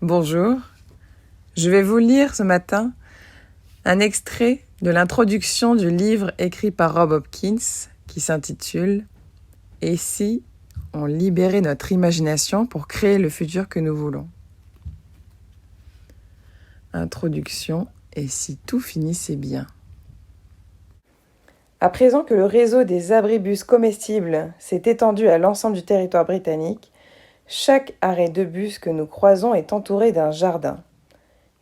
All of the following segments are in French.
Bonjour, je vais vous lire ce matin un extrait de l'introduction du livre écrit par Rob Hopkins qui s'intitule « Et si on libérait notre imagination pour créer le futur que nous voulons ?» Introduction « Et si tout finissait bien ?» À présent que le réseau des abribus comestibles s'est étendu à l'ensemble du territoire britannique, chaque arrêt de bus que nous croisons est entouré d'un jardin.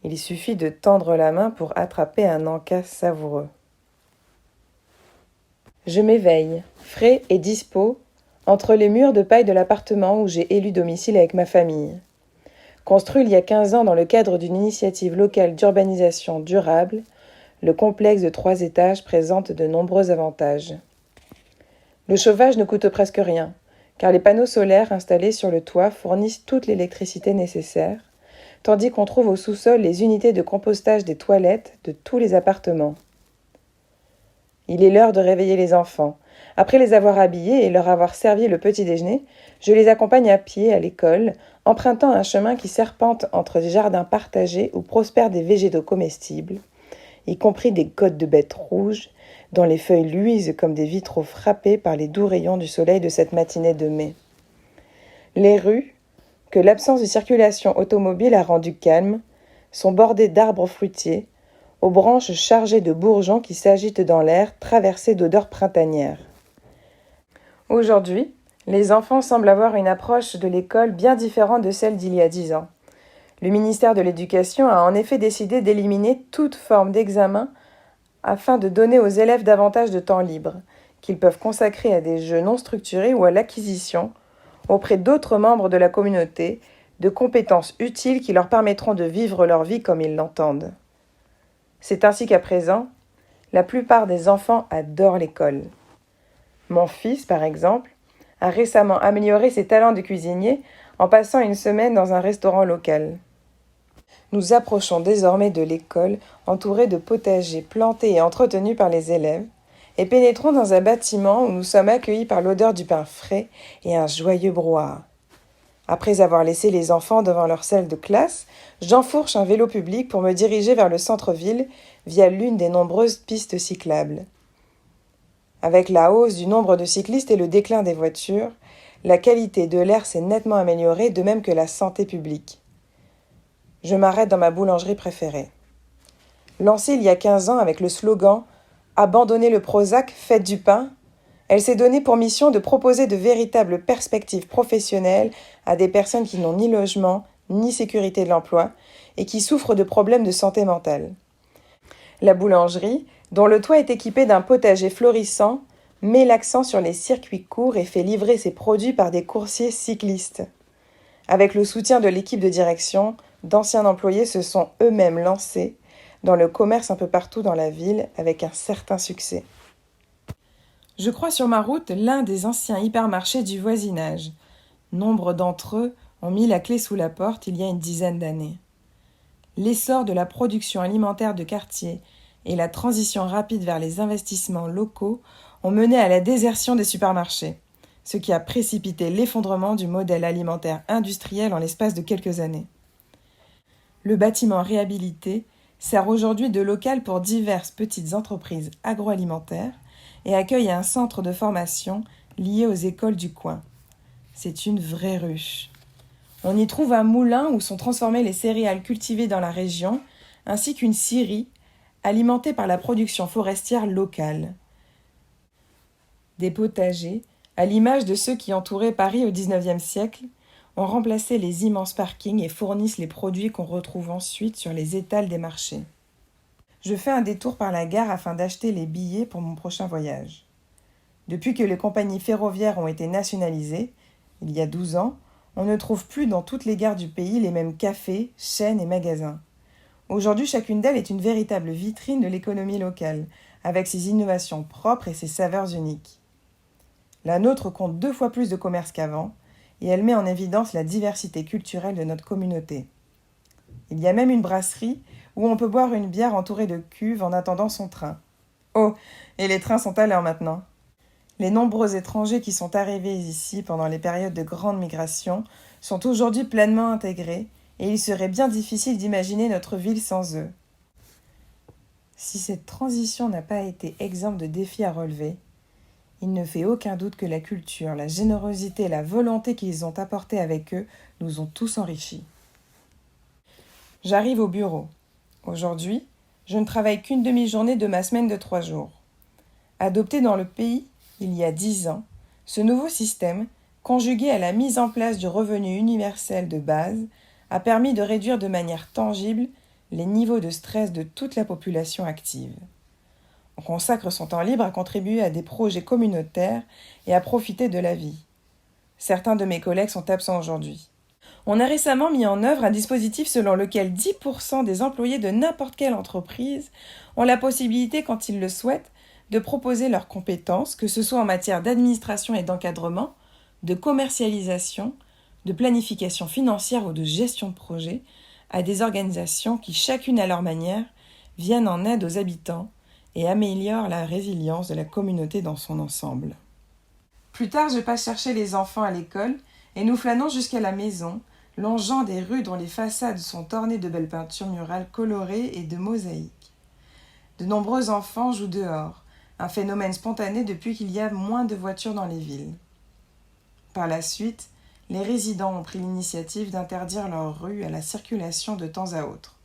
Il suffit de tendre la main pour attraper un encas savoureux. Je m'éveille, frais et dispos, entre les murs de paille de l'appartement où j'ai élu domicile avec ma famille. Construit il y a 15 ans dans le cadre d'une initiative locale d'urbanisation durable, le complexe de 3 étages présente de nombreux avantages. Le chauffage ne coûte presque rien, car les panneaux solaires installés sur le toit fournissent toute l'électricité nécessaire, tandis qu'on trouve au sous-sol les unités de compostage des toilettes de tous les appartements. Il est l'heure de réveiller les enfants. Après les avoir habillés et leur avoir servi le petit déjeuner, je les accompagne à pied à l'école, empruntant un chemin qui serpente entre des jardins partagés où prospèrent des végétaux comestibles, y compris des côtes de bêtes rouges, dont les feuilles luisent comme des vitraux frappés par les doux rayons du soleil de cette matinée de mai. Les rues, que l'absence de circulation automobile a rendues calmes, sont bordées d'arbres fruitiers, aux branches chargées de bourgeons qui s'agitent dans l'air, traversés d'odeurs printanières. Aujourd'hui, les enfants semblent avoir une approche de l'école bien différente de celle d'il y a 10 ans. Le ministère de l'Éducation a en effet décidé d'éliminer toute forme d'examen afin de donner aux élèves davantage de temps libre, qu'ils peuvent consacrer à des jeux non structurés ou à l'acquisition, auprès d'autres membres de la communauté, de compétences utiles qui leur permettront de vivre leur vie comme ils l'entendent. C'est ainsi qu'à présent, la plupart des enfants adorent l'école. Mon fils, par exemple, a récemment amélioré ses talents de cuisinier en passant une semaine dans un restaurant local. Nous approchons désormais de l'école, entourée de potagers plantés et entretenus par les élèves, et pénétrons dans un bâtiment où nous sommes accueillis par l'odeur du pain frais et un joyeux brouhaha. Après avoir laissé les enfants devant leur salle de classe, j'enfourche un vélo public pour me diriger vers le centre-ville via l'une des nombreuses pistes cyclables. Avec la hausse du nombre de cyclistes et le déclin des voitures, la qualité de l'air s'est nettement améliorée, de même que la santé publique. Je m'arrête dans ma boulangerie préférée. Lancée il y a 15 ans avec le slogan « Abandonnez le Prozac, faites du pain », elle s'est donnée pour mission de proposer de véritables perspectives professionnelles à des personnes qui n'ont ni logement, ni sécurité de l'emploi et qui souffrent de problèmes de santé mentale. La boulangerie, dont le toit est équipé d'un potager florissant, met l'accent sur les circuits courts et fait livrer ses produits par des coursiers cyclistes. Avec le soutien de l'équipe de direction, d'anciens employés se sont eux-mêmes lancés dans le commerce un peu partout dans la ville avec un certain succès. Je crois sur ma route l'un des anciens hypermarchés du voisinage. Nombre d'entre eux ont mis la clé sous la porte il y a une dizaine d'années. L'essor de la production alimentaire de quartier et la transition rapide vers les investissements locaux ont mené à la désertion des supermarchés, ce qui a précipité l'effondrement du modèle alimentaire industriel en l'espace de quelques années. Le bâtiment réhabilité sert aujourd'hui de local pour diverses petites entreprises agroalimentaires et accueille un centre de formation lié aux écoles du coin. C'est une vraie ruche. On y trouve un moulin où sont transformées les céréales cultivées dans la région, ainsi qu'une scierie alimentée par la production forestière locale. Des potagers, à l'image de ceux qui entouraient Paris au XIXe siècle, ont remplacé les immenses parkings et fournissent les produits qu'on retrouve ensuite sur les étals des marchés. Je fais un détour par la gare afin d'acheter les billets pour mon prochain voyage. Depuis que les compagnies ferroviaires ont été nationalisées, il y a 12 ans, on ne trouve plus dans toutes les gares du pays les mêmes cafés, chaînes et magasins. Aujourd'hui, chacune d'elles est une véritable vitrine de l'économie locale, avec ses innovations propres et ses saveurs uniques. La nôtre compte 2 fois plus de commerces qu'avant, et elle met en évidence la diversité culturelle de notre communauté. Il y a même une brasserie où on peut boire une bière entourée de cuves en attendant son train. Oh, et les trains sont à l'heure maintenant. Les nombreux étrangers qui sont arrivés ici pendant les périodes de grande migration sont aujourd'hui pleinement intégrés et il serait bien difficile d'imaginer notre ville sans eux. Si cette transition n'a pas été exempte de défis à relever, il ne fait aucun doute que la culture, la générosité et la volonté qu'ils ont apportée avec eux nous ont tous enrichis. J'arrive au bureau. Aujourd'hui, je ne travaille qu'une demi-journée de ma semaine de 3 jours. Adopté dans le pays il y a 10 ans, ce nouveau système, conjugué à la mise en place du revenu universel de base, a permis de réduire de manière tangible les niveaux de stress de toute la population active. On consacre son temps libre à contribuer à des projets communautaires et à profiter de la vie. Certains de mes collègues sont absents aujourd'hui. On a récemment mis en œuvre un dispositif selon lequel 10% des employés de n'importe quelle entreprise ont la possibilité, quand ils le souhaitent, de proposer leurs compétences, que ce soit en matière d'administration et d'encadrement, de commercialisation, de planification financière ou de gestion de projet, à des organisations qui, chacune à leur manière, viennent en aide aux habitants et améliorent la résilience de la communauté dans son ensemble. Plus tard, je passe chercher les enfants à l'école et nous flânons jusqu'à la maison, longeant des rues dont les façades sont ornées de belles peintures murales colorées et de mosaïques. De nombreux enfants jouent dehors, un phénomène spontané depuis qu'il y a moins de voitures dans les villes. Par la suite, les résidents ont pris l'initiative d'interdire leurs rues à la circulation de temps à autre.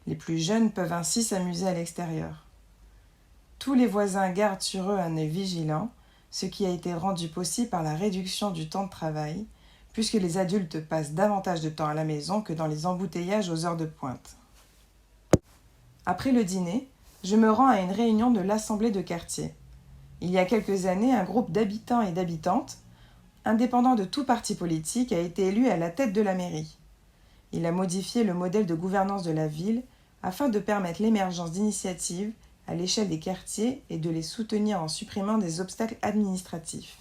Les plus jeunes peuvent ainsi s'amuser à l'extérieur. Tous les voisins gardent sur eux un œil vigilant, ce qui a été rendu possible par la réduction du temps de travail, puisque les adultes passent davantage de temps à la maison que dans les embouteillages aux heures de pointe. Après le dîner, je me rends à une réunion de l'Assemblée de quartier. Il y a quelques années, un groupe d'habitants et d'habitantes, indépendant de tout parti politique, a été élu à la tête de la mairie. Il a modifié le modèle de gouvernance de la ville afin de permettre l'émergence d'initiatives à l'échelle des quartiers et de les soutenir en supprimant des obstacles administratifs.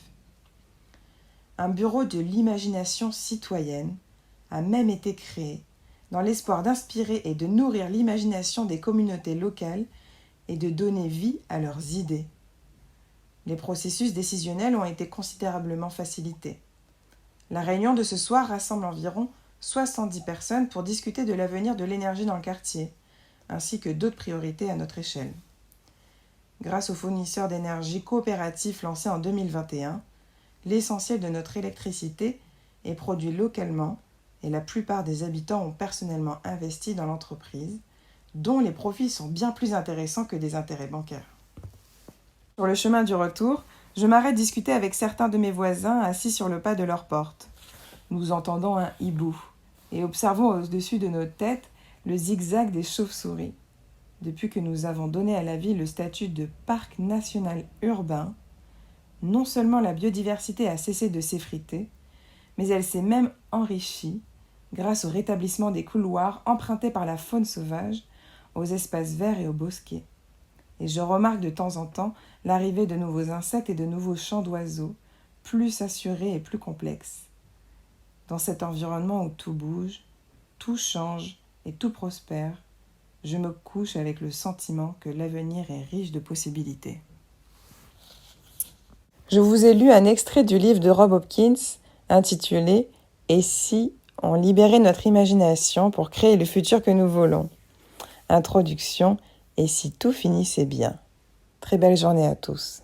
Un bureau de l'imagination citoyenne a même été créé dans l'espoir d'inspirer et de nourrir l'imagination des communautés locales et de donner vie à leurs idées. Les processus décisionnels ont été considérablement facilités. La réunion de ce soir rassemble environ 70 personnes pour discuter de l'avenir de l'énergie dans le quartier, ainsi que d'autres priorités à notre échelle. Grâce aux fournisseurs d'énergie coopératifs lancés en 2021, l'essentiel de notre électricité est produit localement et la plupart des habitants ont personnellement investi dans l'entreprise, dont les profits sont bien plus intéressants que des intérêts bancaires. Sur le chemin du retour, je m'arrête discuter avec certains de mes voisins assis sur le pas de leur porte. Nous entendons un hibou et observons au-dessus de nos têtes le zigzag des chauves-souris. Depuis que nous avons donné à la ville le statut de parc national urbain, non seulement la biodiversité a cessé de s'effriter, mais elle s'est même enrichie grâce au rétablissement des couloirs empruntés par la faune sauvage, aux espaces verts et aux bosquets. Et je remarque de temps en temps l'arrivée de nouveaux insectes et de nouveaux chants d'oiseaux, plus assurés et plus complexes. Dans cet environnement où tout bouge, tout change et tout prospère, je me couche avec le sentiment que l'avenir est riche de possibilités. Je vous ai lu un extrait du livre de Rob Hopkins intitulé « Et si on libérait notre imagination pour créer le futur que nous voulons ?» Introduction « Et si tout finissait bien ?» Très belle journée à tous.